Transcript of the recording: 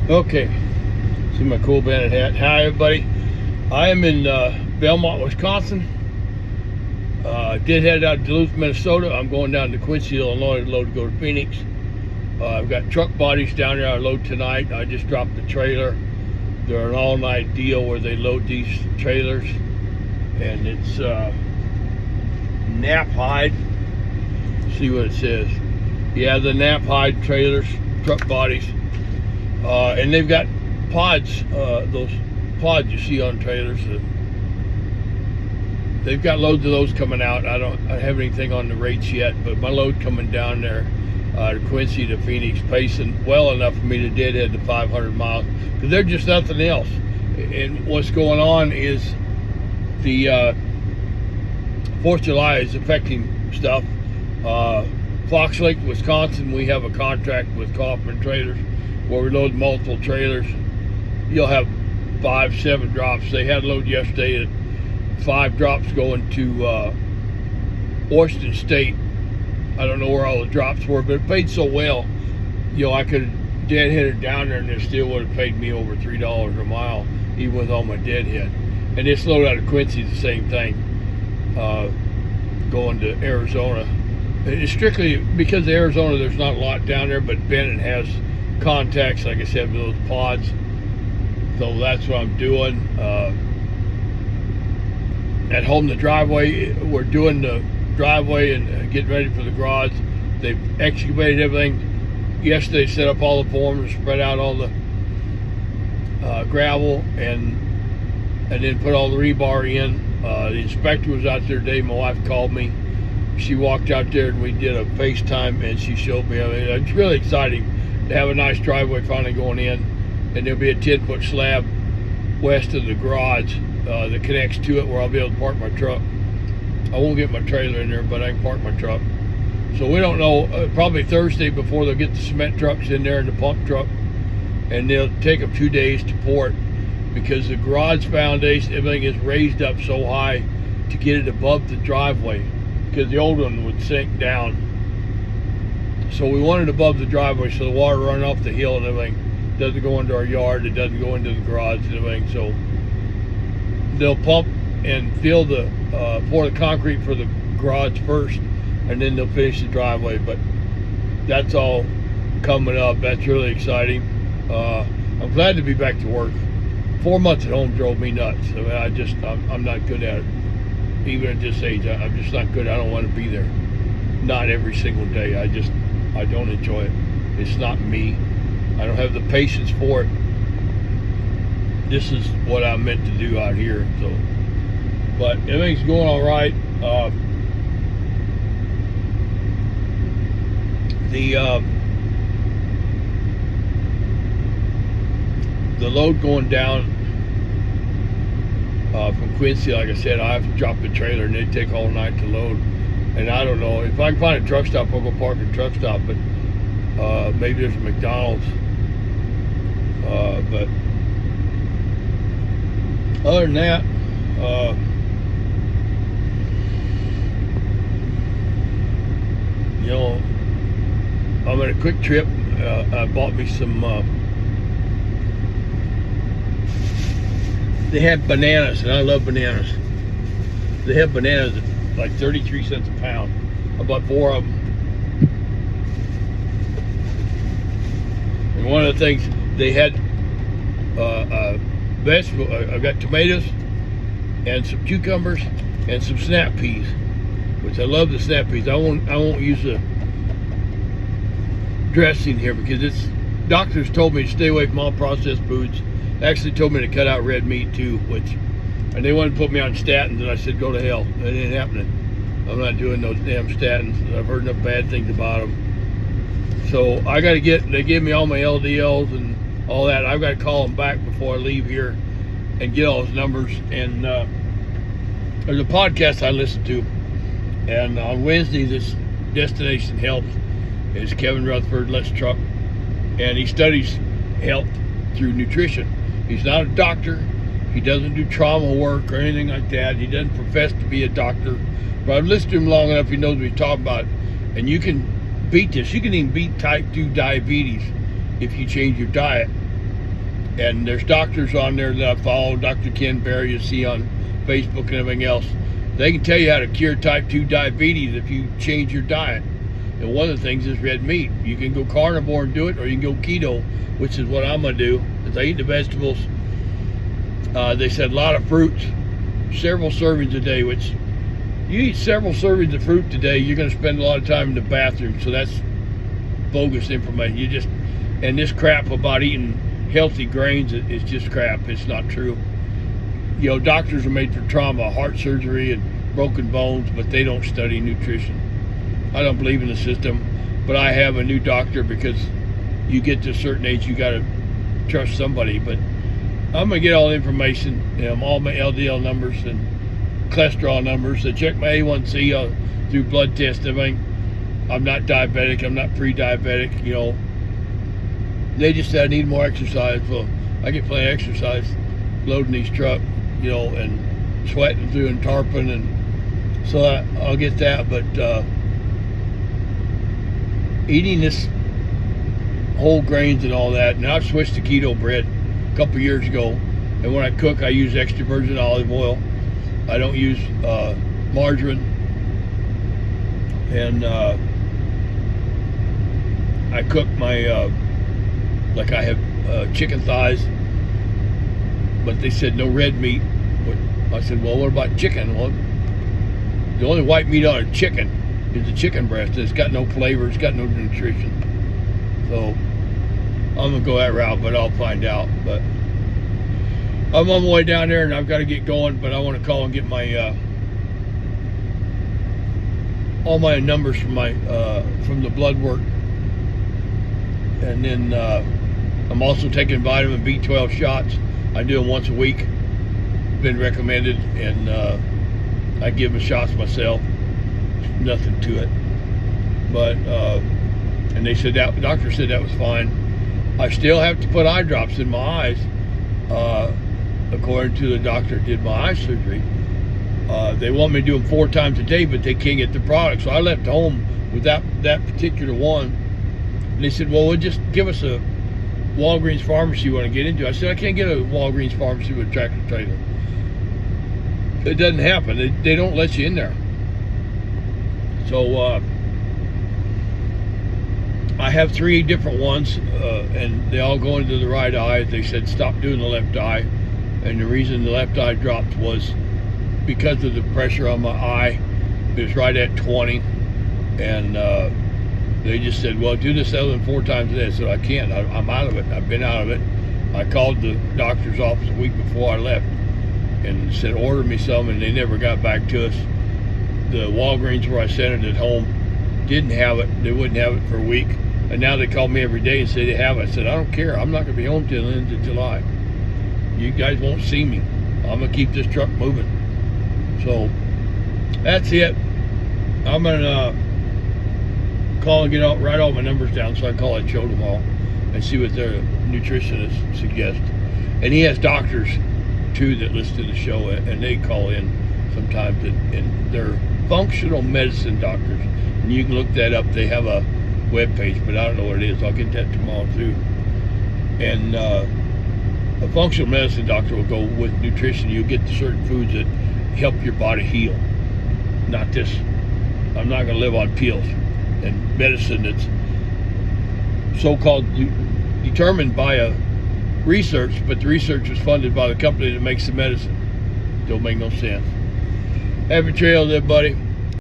Okay, see my cool bandit hat. Hi everybody, I am in Belmont, Wisconsin. Did head out to Duluth, Minnesota. I'm going down to Quincy, Illinois to load to go to Phoenix. I've got truck bodies down there I load tonight. I just dropped the trailer. They're an all-night deal where they load these trailers, and it's Knapheide. See what it says. Yeah, the Knapheide trailers, truck bodies. And they've got pods, those pods you see on trailers. They've got loads of those coming out. I don't have anything on the rates yet, but my load coming down there to Quincy to Phoenix, pacing well enough for me to deadhead the 500 miles, because they're just nothing else. And what's going on is the 4th of July is affecting stuff. Fox Lake, Wisconsin, we have a contract with Kaufman Trailers where we load multiple trailers. You'll have 5-7 drops. They had a load yesterday at 5 drops going to Washington State. I don't know where all the drops were, but it paid so well. You know, I could have deadheaded down there and it still would have paid me over $3 a mile, even with all my deadhead. And this load out of Quincy is the same thing, going to Arizona. It's strictly because of Arizona, there's not a lot down there, but Bennett has contacts, like I said, with those pods. So that's what I'm doing. At home, the driveway, we're doing the driveway and getting ready for the garage. They've excavated everything. Yesterday, set up all the forms, spread out all the gravel, and then put all the rebar in. The inspector was out there today. My wife called me. She walked out there and we did a FaceTime, and she showed me. I mean, it's really exciting to have a nice driveway finally going in, and there'll be a 10-foot slab west of the garage that connects to it, where I'll be able to park my truck. I won't get my trailer in there, but I can park my truck. So we don't know, probably Thursday before they'll get the cement trucks in there and the pump truck, and they'll take them 2 days to pour it, because the garage foundation, everything is raised up so high to get it above the driveway, because the old one would sink down. So we want it above the driveway so the water running off the hill and everything doesn't go into our yard, it doesn't go into the garage and everything. So they'll pump and fill the pour the concrete for the garage first, and then they'll finish the driveway. But that's all coming up. That's really exciting. I'm glad to be back to work. 4 months at home drove me nuts. I mean, I'm not good at it. Even at this age, I'm just not good. I don't want to be there. Not every single day. I don't enjoy it. It's not me. I don't have the patience for it. This is what I'm meant to do out here. So, but everything's going all right. The load going down from Quincy, like I said, I have to drop the trailer and they take all night to load. And I don't know, if I can find a truck stop, I'll go park at a truck stop, but maybe there's a McDonald's. But other than that, you know, I'm at a Quick Trip. I bought me some, they have bananas, and I love bananas. They have bananas at like 33 cents a pound. I bought 4 of them. And one of the things, they had vegetable, I've got tomatoes and some cucumbers and some snap peas, which I love the snap peas. I won't use the dressing here because doctors told me to stay away from all processed foods. Actually told me to cut out red meat too, and they wanted to put me on statins, and I said go to hell. It ain't happening. I'm not doing those damn statins. I've heard enough bad things about them. So I got to they gave me all my LDLs and all that. I've got to call them back before I leave here and get all those numbers. And there's a podcast I listen to, and on Wednesday, this Destination Health is Kevin Rutherford, Let's Truck, and he studies health through nutrition. He's not a doctor. He doesn't do trauma work or anything like that. He doesn't profess to be a doctor. But I've listened to him long enough, he knows what he's talking about. And you can beat this. You can even beat type 2 diabetes if you change your diet. And there's doctors on there that I follow, Dr. Ken Berry, you see on Facebook and everything else. They can tell you how to cure type 2 diabetes if you change your diet. And one of the things is red meat. You can go carnivore and do it, or you can go keto, which is what I'm going to do. Is I eat the vegetables. They said a lot of fruits, several servings a day, which you eat several servings of fruit today, you're going to spend a lot of time in the bathroom. So that's bogus information. And this crap about eating healthy grains is just crap. It's not true. You know, doctors are made for trauma, heart surgery, and broken bones, but they don't study nutrition. I don't believe in the system, but I have a new doctor because you get to a certain age, you got to trust somebody. But I'm going to get all the information, all my LDL numbers and cholesterol numbers. I check my A1C through blood test and everything. I'm not diabetic. I'm not pre-diabetic. They just said I need more exercise. Well, I get plenty of exercise loading these trucks, and sweating through and tarping, and so I'll get that. But eating this whole grains and all that, and I've switched to keto bread a couple years ago, and when I cook, I use extra virgin olive oil. I don't use margarine, and I cook my like I have chicken thighs, but they said no red meat. I said, well, what about chicken? Well, the only white meat on a chicken is the chicken breast. It's got no flavor. It's got no nutrition. So I'm gonna go that route, but I'll find out. But I'm on my way down there, and I've got to get going. But I want to call and get my all my numbers from the blood work, and then I'm also taking vitamin B12 shots. I do them once a week. Been recommended, and I give them shots myself. Nothing to it, but and they said that the doctor said that was fine. I still have to put eye drops in my eyes, according to the doctor who did my eye surgery. They want me to do them 4 times a day, but they can't get the product, so I left home with that particular one. And they said, well, just give us a Walgreens pharmacy you want to get into. I said, I can't get a Walgreens pharmacy with a tractor trailer. It doesn't happen. They don't let you in there. So I have 3 different ones, and they all go into the right eye. They said stop doing the left eye, and the reason the left eye dropped was because of the pressure on my eye. It was right at 20, and they just said, well, do this other than 4 times a day. I said, I can't. I'm out of it. I've been out of it. I called the doctor's office a week before I left and said, order me some, and they never got back to us. The Walgreens where I sent it at home didn't have it. They wouldn't have it for a week. And now they call me every day and say they have it. I said, I don't care. I'm not going to be home till the end of July. You guys won't see me. I'm going to keep this truck moving. So that's it. I'm going to call and write all my numbers down so I can call that show tomorrow and see what their nutritionist suggests. And he has doctors too that listen to the show, and they call in sometimes, and they're functional medicine doctors, and you can look that up. They have a web page, but I don't know what it is. I'll get that tomorrow too. And a functional medicine doctor will go with nutrition. You'll get certain foods that help your body heal. Not this. I'm not going to live on pills and medicine that's so-called determined by a research, but the research was funded by the company that makes the medicine. Don't make no sense. Happy trails, everybody.